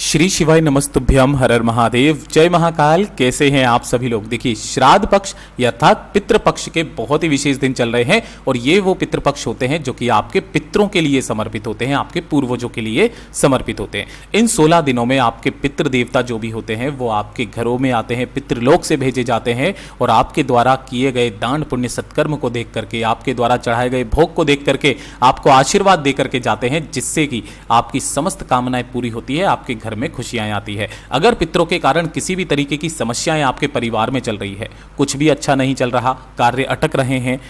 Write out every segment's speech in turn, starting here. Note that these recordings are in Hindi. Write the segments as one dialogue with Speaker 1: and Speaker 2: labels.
Speaker 1: श्री शिवाय नमस्तुभ्यम हर हर महादेव जय महाकाल। कैसे हैं आप सभी लोग। देखिए, श्राद्ध पक्ष अर्थात पितृपक्ष के बहुत ही विशेष दिन चल रहे हैं और ये वो पितृपक्ष होते हैं जो कि आपके पितरों के लिए समर्पित होते हैं, आपके पूर्वजों के लिए समर्पित होते हैं। इन 16 दिनों में आपके पितृ देवता जो भी होते हैं वो आपके घरों में आते हैं, पितृलोक से भेजे जाते हैं और आपके द्वारा किए गए दान पुण्य सत्कर्म को देख करके, आपके द्वारा चढ़ाए गए भोग को देख करके आपको आशीर्वाद दे करके जाते हैं, जिससे कि आपकी समस्त कामनाएं पूरी होती है, आपके घर में खुशियां आती है। अगर पितरों के कारण किसी भी तरीके की समस्याएं आपके परिवार में चल रही है, कुछ भी अच्छा नहीं चल रहा, कार्य अटक रहे हैं,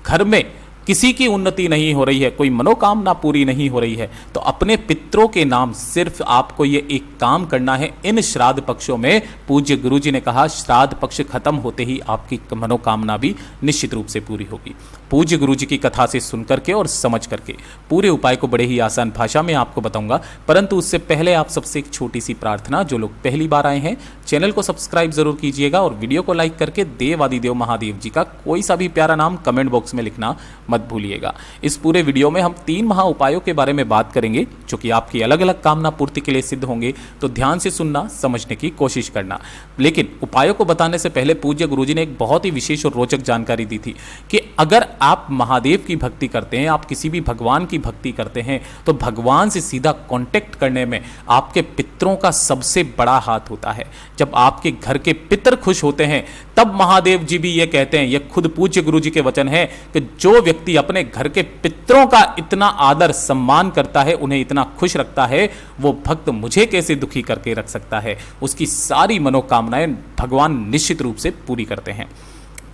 Speaker 1: घर में किसी की उन्नति नहीं हो रही है, कोई मनोकामना पूरी नहीं हो रही है, तो अपने पितरों के नाम सिर्फ आपको ये एक काम करना है। इन श्राद्ध पक्षों में पूज्य गुरुजी ने कहा श्राद्ध पक्ष खत्म होते ही आपकी मनोकामना भी निश्चित रूप से पूरी होगी। पूज्य गुरुजी की कथा से सुन करके और समझ करके पूरे उपाय को बड़े ही आसान भाषा में आपको बताऊंगा, परंतु उससे पहले आप सबसे एक छोटी सी प्रार्थना, जो लोग पहली बार आए हैं चैनल को सब्सक्राइब जरूर कीजिएगा और वीडियो को लाइक करके देवादिदेव महादेव जी का कोई सा भी प्यारा नाम कमेंट बॉक्स में लिखना मत भूलिएगा। इस पूरे वीडियो में हम 3 महा उपायों के बारे में बात करेंगे जो कि आपकी अलग अलग कामना पूर्ति के लिए सिद्ध होंगे, तो ध्यान से सुनना, समझने की कोशिश करना। लेकिन उपायों को बताने से पहले पूज्य गुरुजी ने एक बहुत ही विशेष और रोचक जानकारी दी थी कि अगर आप महादेव की भक्ति करते हैं, आप किसी भी भगवान की भक्ति करते हैं, तो भगवान से सीधा कांटेक्ट करने में आपके पितरों का सबसे बड़ा हाथ होता है। जब आपके घर के पितर खुश होते हैं तब महादेव जी भी ये कहते हैं, ये खुद पूज्य गुरुजी के वचन है कि जो व्यक्ति अपने घर के पितरों का इतना आदर सम्मान करता है, उन्हें इतना खुश रखता है, वो भक्त मुझे कैसे दुखी करके रख सकता है। उसकी सारी मनोकामनाएं भगवान निश्चित रूप से पूरी करते हैं।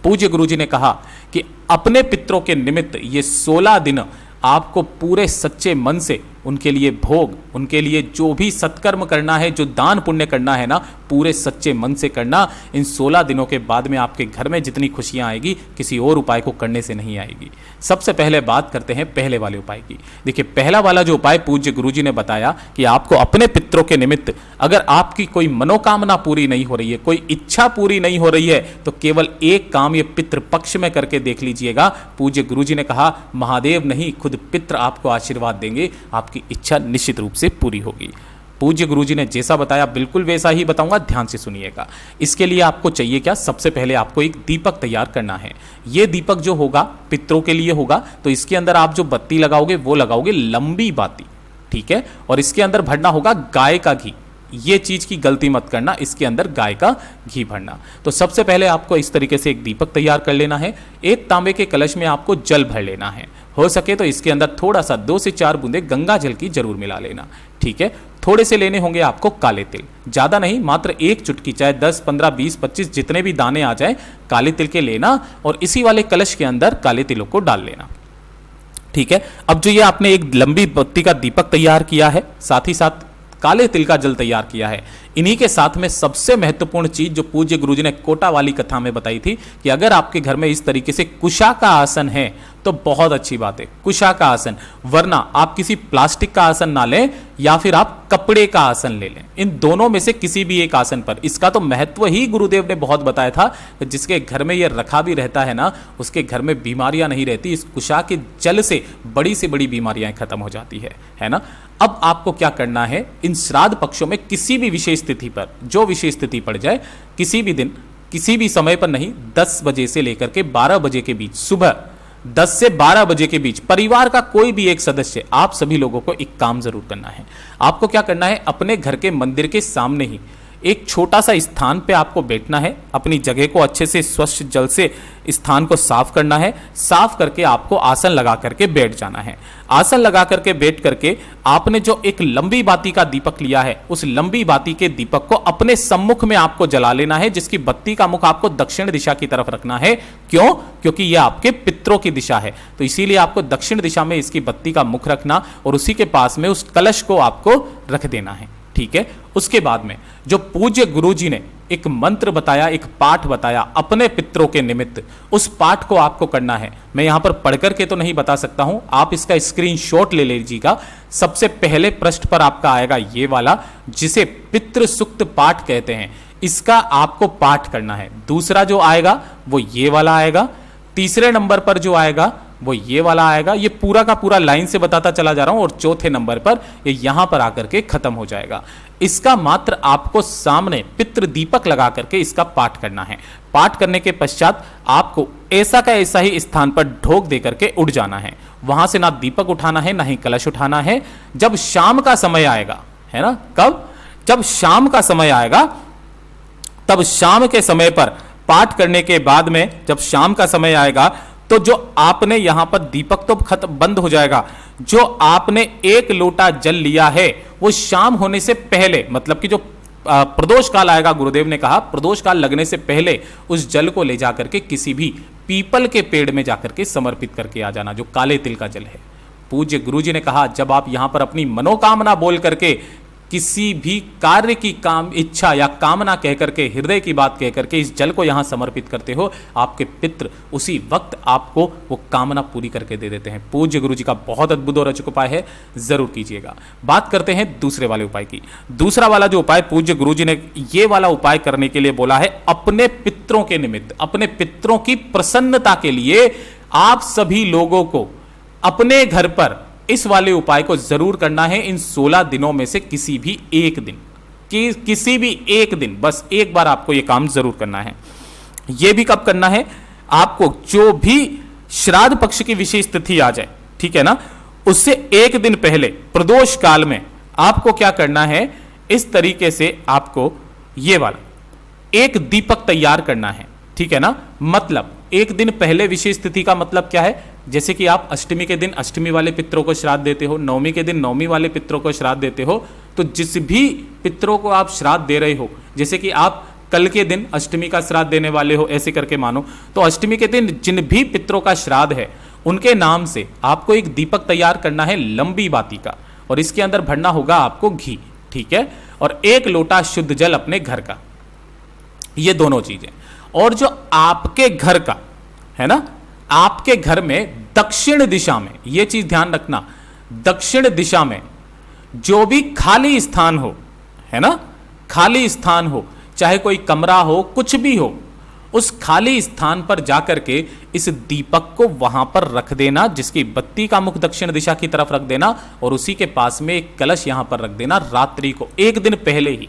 Speaker 1: पूज्य गुरुजी ने कहा कि अपने पितरों के निमित्त ये 16 दिन आपको पूरे सच्चे मन से उनके लिए भोग, उनके लिए जो भी सत्कर्म करना है, जो दान पुण्य करना है ना, पूरे सच्चे मन से करना। इन 16 दिनों के बाद में आपके घर में जितनी खुशियां आएगी किसी और उपाय को करने से नहीं आएगी। सबसे पहले बात करते हैं पहले वाले उपाय की। देखिए, पहला वाला जो उपाय पूज्य गुरुजी ने बताया कि आपको अपने पितरों के निमित्त अगर आपकी कोई मनोकामना पूरी नहीं हो रही है, कोई इच्छा पूरी नहीं हो रही है, तो केवल एक काम ये पितृपक्ष में करके देख लीजिएगा। पूज्य गुरुजी ने कहा महादेव नहीं, खुद पितर आपको आशीर्वाद देंगे, आपकी इच्छा निश्चित रूप से पूरी होगी। पूज्य गुरुजी ने जैसा बताया बिल्कुल वैसा ही बताऊंगा, ध्यान से सुनिएगा। इसके लिए आपको चाहिए क्या, सबसे पहले आपको एक दीपक तैयार करना है। यह दीपक जो होगा पितरों के लिए होगा, तो इसके अंदर आप जो बत्ती लगाओगे वो लगाओगे लंबी बाती, ठीक है, और इसके अंदर भरना होगा गाय का घी। ये चीज की गलती मत करना, इसके अंदर गाय का घी भरना। तो सबसे पहले आपको इस तरीके से एक दीपक तैयार कर लेना है। एक तांबे के कलश में आपको जल भर लेना है, हो सके तो इसके अंदर थोड़ा सा 2 से 4 बूंदे गंगा जल की जरूर मिला लेना, ठीक है। थोड़े से लेने होंगे आपको काले तिल, ज्यादा नहीं, मात्र 1 चुटकी, चाहे 10, 15, 20, 25 जितने भी दाने आ जाए काले तिल के लेना और इसी वाले कलश के अंदर काले तिलों को डाल लेना, ठीक है। अब जो ये आपने एक लंबी बत्ती का दीपक तैयार किया है, साथ ही साथ काले तिल का जल तैयार किया है, इन्हीं के साथ में सबसे महत्वपूर्ण चीज जो पूज्य गुरुजी ने कोटा वाली कथा में बताई थी कि अगर आपके घर में इस तरीके से कुशा का आसन है तो बहुत अच्छी बात है, कुशा का आसन, वरना आप किसी प्लास्टिक का आसन ना लें या फिर आप कपड़े का आसन ले लें। इन दोनों में से किसी भी एक आसन पर, इसका तो महत्व ही गुरुदेव ने बहुत बताया था, जिसके घर में ये रखा भी रहता है ना, उसके घर में बीमारियां नहीं रहती। इस कुशा के जल से बड़ी से बड़ी बीमारियां खत्म हो जाती है ना। अब आपको क्या करना है, इन श्राद्ध पक्षों में किसी भी विशेष तिथि पर, जो विशेष तिथि पड़ जाए, किसी भी दिन किसी भी समय पर नहीं, 10 बजे से लेकर के 12 बजे के बीच, सुबह 10 से 12 बजे के बीच परिवार का कोई भी एक सदस्य, आप सभी लोगों को एक काम जरूर करना है। आपको क्या करना है, अपने घर के मंदिर के सामने ही एक छोटा सा स्थान पे आपको बैठना है। अपनी जगह को अच्छे से स्वच्छ जल से स्थान को साफ करना है। साफ करके आपको आसन लगा करके बैठ जाना है। आसन लगा करके बैठ करके आपने जो एक लंबी बाती का दीपक लिया है, उस लंबी बाती के दीपक को अपने सम्मुख में आपको जला लेना है, जिसकी बत्ती का मुख आपको दक्षिण दिशा की तरफ रखना है। क्यों? क्योंकि यह आपके पितरों की दिशा है, तो इसीलिए आपको दक्षिण दिशा में इसकी बत्ती का मुख रखना और उसी के पास में उस कलश को आपको रख देना है, ठीक है। उसके बाद में जो पूज्य गुरुजी ने एक मंत्र बताया, एक पाठ बताया अपने पितरों के निमित्त, उस पाठ को आपको करना है। मैं यहां पर पढ़ करके तो नहीं बता सकता हूं, आप इसका स्क्रीनशॉट ले लीजिएगा। सबसे पहले पृष्ठ पर आपका आएगा ये वाला, जिसे पितृ सुक्त पाठ कहते हैं, इसका आपको पाठ करना है। दूसरा जो आएगा वो ये वाला आएगा। तीसरे नंबर पर जो आएगा वो ये वाला आएगा। ये पूरा का पूरा लाइन से बताता चला जा रहा हूं और चौथे नंबर पर ये यहां पर आकर के खत्म हो जाएगा। इसका मात्र आपको सामने पितृ दीपक लगा करके इसका पाठ करना है। पाठ करने के पश्चात आपको ऐसा का ऐसा ही स्थान पर ढोक दे करके उठ जाना है। वहां से ना दीपक उठाना है ना ही कलश उठाना है। जब शाम का समय आएगा, है ना, कब, जब शाम का समय आएगा, तब शाम के समय पर पाठ करने के बाद में जब शाम का समय आएगा तो जो आपने यहां पर दीपक तो खत्म बंद हो जाएगा, जो आपने 1 लोटा जल लिया है वो शाम होने से पहले, मतलब कि जो प्रदोष काल आएगा, गुरुदेव ने कहा प्रदोष काल लगने से पहले उस जल को ले जाकर के किसी भी पीपल के पेड़ में जाकर के समर्पित करके आ जाना, जो काले तिल का जल है। पूज्य गुरुजी ने कहा जब आप यहां पर अपनी मनोकामना बोल करके किसी भी कार्य की काम इच्छा या कामना कह करके, हृदय की बात कह करके इस जल को यहां समर्पित करते हो, आपके पितृ उसी वक्त आपको वो कामना पूरी करके दे देते हैं। पूज्य गुरु जी का बहुत अद्भुत और अचूक उपाय है, जरूर कीजिएगा। बात करते हैं दूसरे वाले उपाय की। दूसरा वाला जो उपाय पूज्य गुरु जी ने ये वाला उपाय करने के लिए बोला है, अपने पितरों के निमित्त, अपने पितरों की प्रसन्नता के लिए आप सभी लोगों को अपने घर पर इस वाले उपाय को जरूर करना है। इन 16 दिनों में से किसी भी एक दिन, किसी भी एक दिन, बस एक बार आपको यह काम जरूर करना है। यह भी कब करना है, आपको जो भी श्राद्ध पक्ष की विशेष तिथि आ जाए, ठीक है ना, उससे एक दिन पहले प्रदोष काल में आपको क्या करना है, इस तरीके से आपको यह वाला एक दीपक तैयार करना है, ठीक है ना। मतलब एक दिन पहले विशेष तिथि का मतलब क्या है, जैसे कि आप अष्टमी के दिन अष्टमी वाले पितरों को श्राद्ध देते हो, नवमी के दिन नवमी वाले पितरों को श्राद्ध देते हो, तो जिस भी पितरों को आप श्राद्ध दे रहे हो, जैसे कि आप कल के दिन अष्टमी का श्राद्ध देने वाले हो, ऐसे करके मानो, तो अष्टमी के दिन जिन भी पितरों का श्राद्ध है उनके नाम से आपको एक दीपक तैयार करना है, लंबी बाती का, और इसके अंदर भरना होगा आपको घी, ठीक है, और 1 लोटा शुद्ध जल अपने घर का, ये दोनों चीजें। और जो आपके घर का है ना, आपके घर में दक्षिण दिशा में, यह चीज ध्यान रखना, दक्षिण दिशा में जो भी खाली स्थान हो, है ना, खाली स्थान हो, चाहे कोई कमरा हो, कुछ भी हो, उस खाली स्थान पर जाकर के इस दीपक को वहां पर रख देना, जिसकी बत्ती का मुख दक्षिण दिशा की तरफ रख देना, और उसी के पास में एक कलश यहां पर रख देना रात्रि को, एक दिन पहले ही।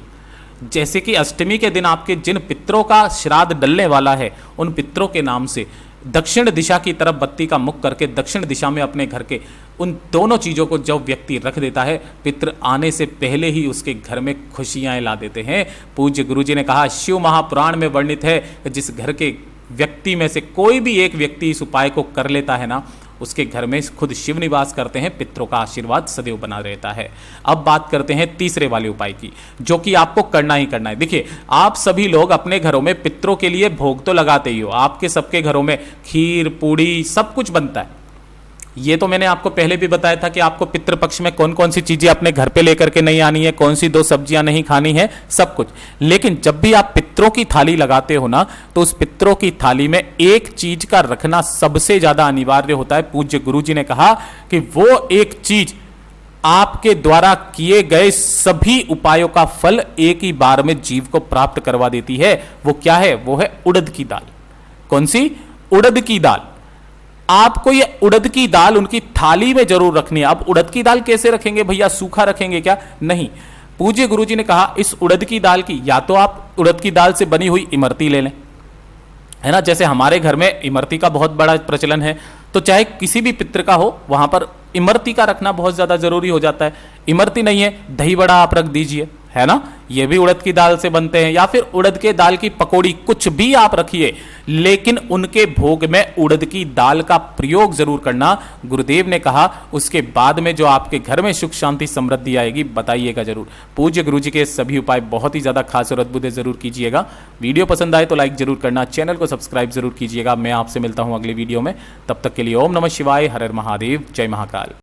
Speaker 1: जैसे कि अष्टमी के दिन आपके जिन पितरों का श्राद्ध डलने वाला है, उन पितरों के नाम से दक्षिण दिशा की तरफ बत्ती का मुख करके दक्षिण दिशा में अपने घर के उन दोनों चीजों को जब व्यक्ति रख देता है, पितृ आने से पहले ही उसके घर में खुशियां ला देते हैं। पूज्य गुरुजी ने कहा, शिव महापुराण में वर्णित है कि जिस घर के व्यक्ति में से कोई भी एक व्यक्ति इस उपाय को कर लेता है ना, उसके घर में खुद शिव निवास करते हैं, पितरों का आशीर्वाद सदैव बना रहता है। अब बात करते हैं तीसरे वाले उपाय की, जो कि आपको करना ही करना है। देखिए, आप सभी लोग अपने घरों में पितरों के लिए भोग तो लगाते ही हो, आपके सबके घरों में खीर पूड़ी सब कुछ बनता है। ये तो मैंने आपको पहले भी बताया था कि आपको पितृपक्ष में कौन कौन सी चीजें अपने घर पे लेकर के नहीं आनी है, कौन सी 2 सब्जियां नहीं खानी है, सब कुछ। लेकिन जब भी आप पितरों की थाली लगाते हो ना, तो उस पितरों की थाली में एक चीज का रखना सबसे ज्यादा अनिवार्य होता है। पूज्य गुरुजी ने कहा कि वो एक चीज आपके द्वारा किए गए सभी उपायों का फल एक ही बार में जीव को प्राप्त करवा देती है। वो क्या है, वो है उड़द की दाल। कौन सी? उड़द की दाल। आपको ये उड़द की दाल उनकी थाली में जरूर रखनी है। अब उड़द की दाल कैसे रखेंगे भैया, सूखा रखेंगे क्या? नहीं। पूज्य गुरुजी ने कहा इस उड़द की दाल की या तो आप उड़द की दाल से बनी हुई इमरती ले लें, है ना, जैसे हमारे घर में इमरती का बहुत बड़ा प्रचलन है, तो चाहे किसी भी पितृ का हो वहां पर इमरती का रखना बहुत ज्यादा जरूरी हो जाता है। इमरती नहीं है, दही बड़ा आप रख दीजिए, है ना, ये भी उड़द की दाल से बनते हैं, या फिर उड़द के दाल की पकौड़ी, कुछ भी आप रखिए, लेकिन उनके भोग में उड़द की दाल का प्रयोग जरूर करना। गुरुदेव ने कहा उसके बाद में जो आपके घर में सुख शांति समृद्धि आएगी, बताइएगा जरूर। पूज्य गुरुजी के सभी उपाय बहुत ही ज्यादा खास और अद्भुत है, जरूर कीजिएगा। वीडियो पसंद आए तो लाइक जरूर करना, चैनल को सब्सक्राइब जरूर कीजिएगा। मैं आपसे मिलता हूं अगले वीडियो में, तब तक के लिए ओम नमः शिवाय, हर हर महादेव, जय महाकाल।